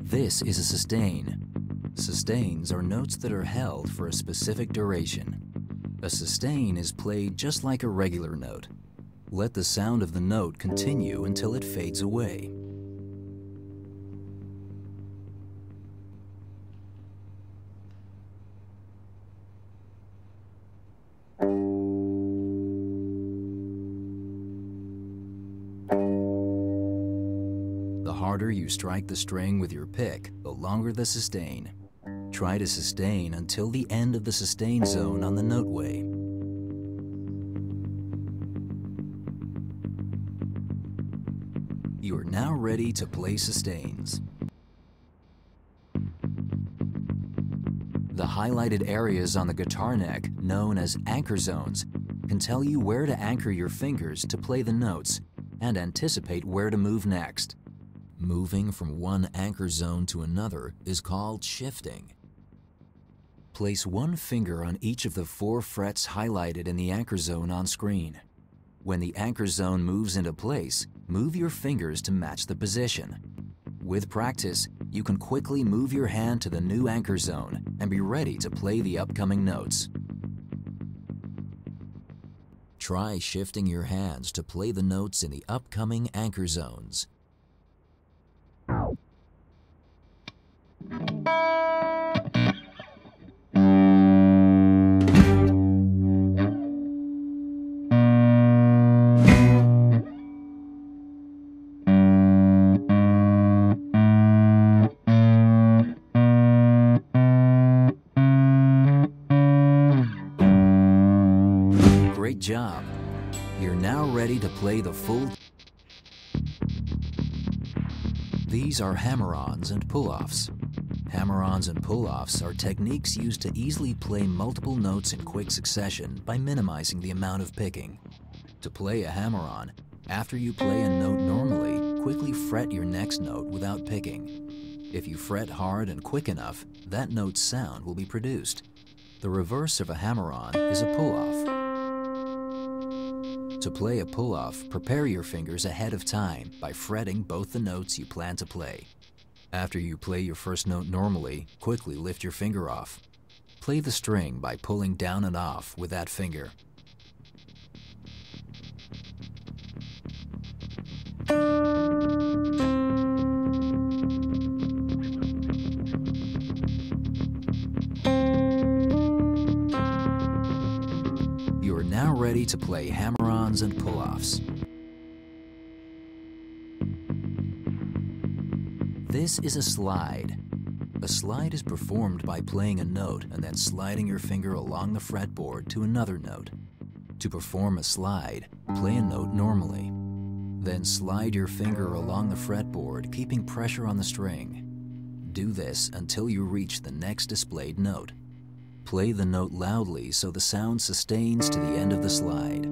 This is a sustain. Sustains are notes that are held for a specific duration. A sustain is played just like a regular note. Let the sound of the note continue until it fades away. The harder you strike the string with your pick, the longer the sustain. Try to sustain until the end of the sustain zone on the noteway. You are now ready to play sustains. The highlighted areas on the guitar neck, known as anchor zones, can tell you where to anchor your fingers to play the notes and anticipate where to move next. Moving from one anchor zone to another is called shifting. Place one finger on each of the 4 frets highlighted in the anchor zone on screen. When the anchor zone moves into place, move your fingers to match the position. With practice, you can quickly move your hand to the new anchor zone and be ready to play the upcoming notes. Try shifting your hands to play the notes in the upcoming anchor zones. Great job! You're now ready to play the full. These are hammer-ons and pull-offs. Hammer-ons and pull-offs are techniques used to easily play multiple notes in quick succession by minimizing the amount of picking. To play a hammer-on, after you play a note normally, quickly fret your next note without picking. If you fret hard and quick enough, that note's sound will be produced. The reverse of a hammer-on is a pull-off. To play a pull-off, prepare your fingers ahead of time by fretting both the notes you plan to play. After you play your first note normally, quickly lift your finger off. Play the string by pulling down and off with that finger. You are now ready to play hammer-ons and pull-offs. This is a slide. A slide is performed by playing a note and then sliding your finger along the fretboard to another note. To perform a slide, play a note normally. Then slide your finger along the fretboard, keeping pressure on the string. Do this until you reach the next displayed note. Play the note loudly so the sound sustains to the end of the slide.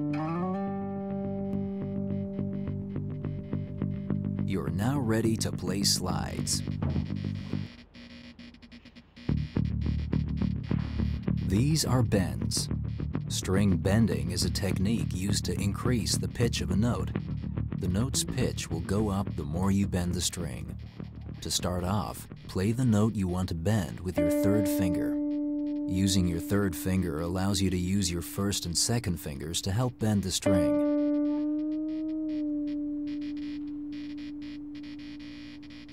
You are now ready to play slides. These are bends. String bending is a technique used to increase the pitch of a note. The note's pitch will go up the more you bend the string. To start off, play the note you want to bend with your third finger. Using your third finger allows you to use your first and second fingers to help bend the string.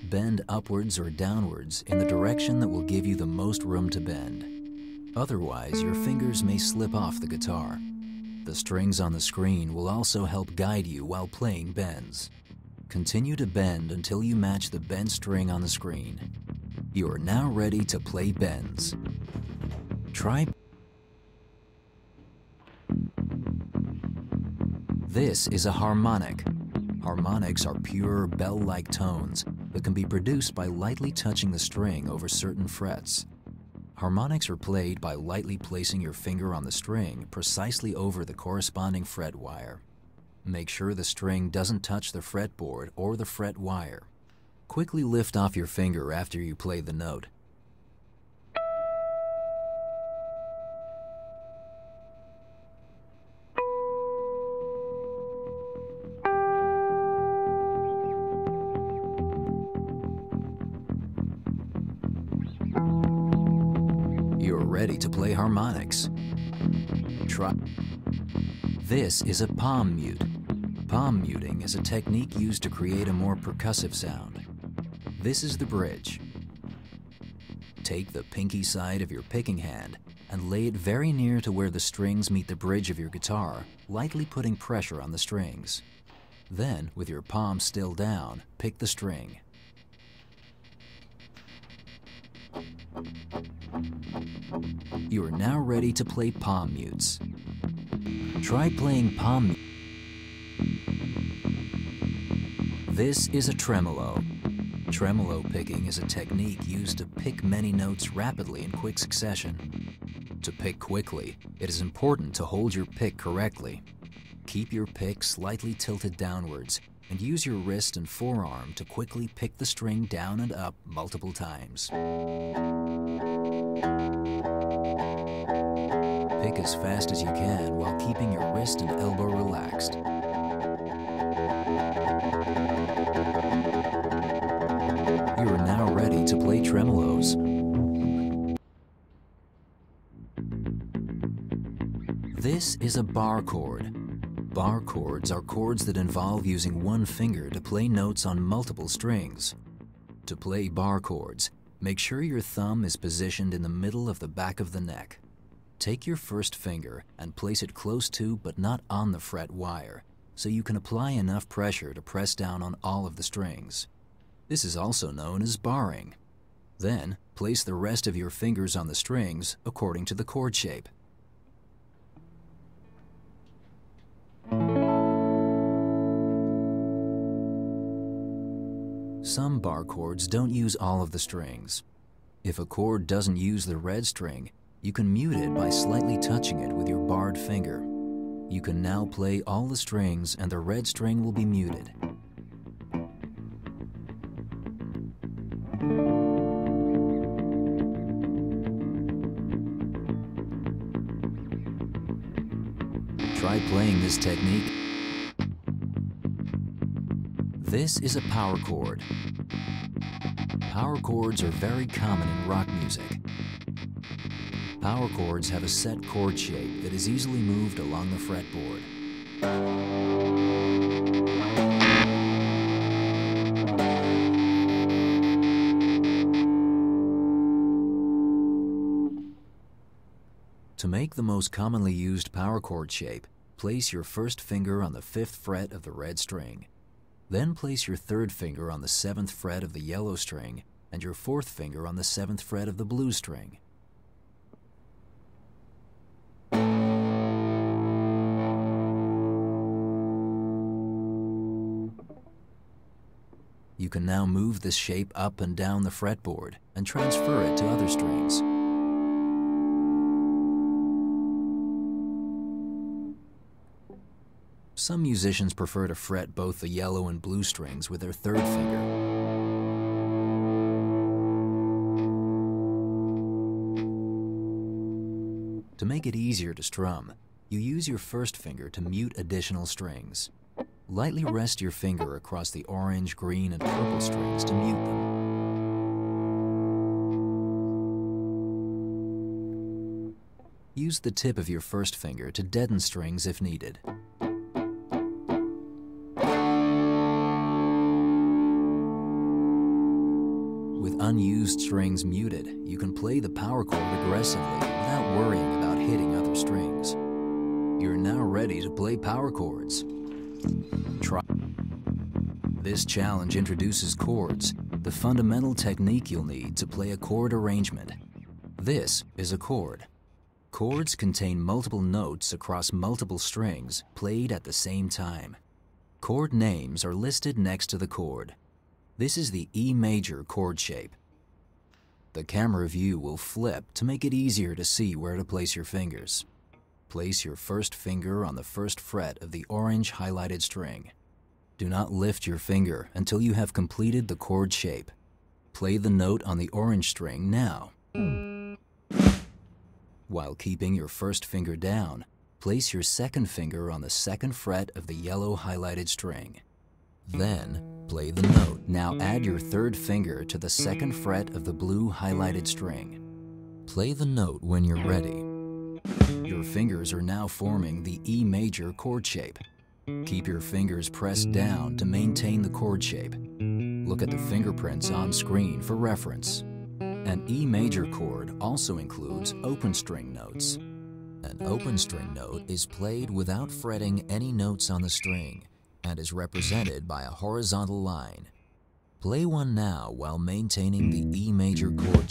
Bend upwards or downwards in the direction that will give you the most room to bend. Otherwise, your fingers may slip off the guitar. The strings on the screen will also help guide you while playing bends. Continue to bend until you match the bent string on the screen. You are now ready to play bends. This is a harmonic. Harmonics are pure bell-like tones that can be produced by lightly touching the string over certain frets. Harmonics are played by lightly placing your finger on the string precisely over the corresponding fret wire. Make sure the string doesn't touch the fretboard or the fret wire. Quickly lift off your finger after you play the note. ready to play harmonics. This is a palm mute. Palm muting is a technique used to create a more percussive sound. This is the bridge. Take the pinky side of your picking hand and lay it very near to where the strings meet the bridge of your guitar, lightly putting pressure on the strings. Then, with your palm still down, pick the string. You are now ready to play palm mutes. Try playing palm mute. This is a tremolo. Tremolo picking is a technique used to pick many notes rapidly in quick succession. To pick quickly, it is important to hold your pick correctly. Keep your pick slightly tilted downwards and use your wrist and forearm to quickly pick the string down and up multiple times. Pick as fast as you can while keeping your wrist and elbow relaxed. You are now ready to play tremolos. This is a bar chord. Bar chords are chords that involve using one finger to play notes on multiple strings. To play bar chords, make sure your thumb is positioned in the middle of the back of the neck. Take your first finger and place it close to but not on the fret wire, so you can apply enough pressure to press down on all of the strings. This is also known as barring. Then, place the rest of your fingers on the strings according to the chord shape. Some bar chords don't use all of the strings. If a chord doesn't use the red string, you can mute it by slightly touching it with your barred finger. You can now play all the strings and the red string will be muted. Try playing this technique. This is a power chord. Power chords are very common in rock music. Power chords have a set chord shape that is easily moved along the fretboard. To make the most commonly used power chord shape, place your first finger on the 5th fret of the red string. Then place your 3rd finger on the 7th fret of the yellow string and your 4th finger on the 7th fret of the blue string. You can now move this shape up and down the fretboard and transfer it to other strings. Some musicians prefer to fret both the yellow and blue strings with their 3rd finger. To make it easier to strum, you use your 1st finger to mute additional strings. Lightly rest your finger across the orange, green, and purple strings to mute them. Use the tip of your 1st finger to deaden strings if needed. With unused strings muted, you can play the power chord aggressively without worrying about hitting other strings. You're now ready to play power chords. This challenge introduces chords, the fundamental technique you'll need to play a chord arrangement. This is a chord. Chords contain multiple notes across multiple strings played at the same time. Chord names are listed next to the chord. This is the E major chord shape. The camera view will flip to make it easier to see where to place your fingers. Place your 1st finger on the 1st fret of the orange highlighted string. Do not lift your finger until you have completed the chord shape. Play the note on the orange string now. While keeping your 1st finger down, place your 2nd finger on the 2nd fret of the yellow highlighted string. Then, play the note. Now add your 3rd finger to the 2nd fret of the blue highlighted string. Play the note when you're ready. Your fingers are now forming the E major chord shape. Keep your fingers pressed down to maintain the chord shape. Look at the fingerprints on screen for reference. An E major chord also includes open string notes. An open string note is played without fretting any notes on the string and is represented by a horizontal line. Play one now while maintaining the E major chord.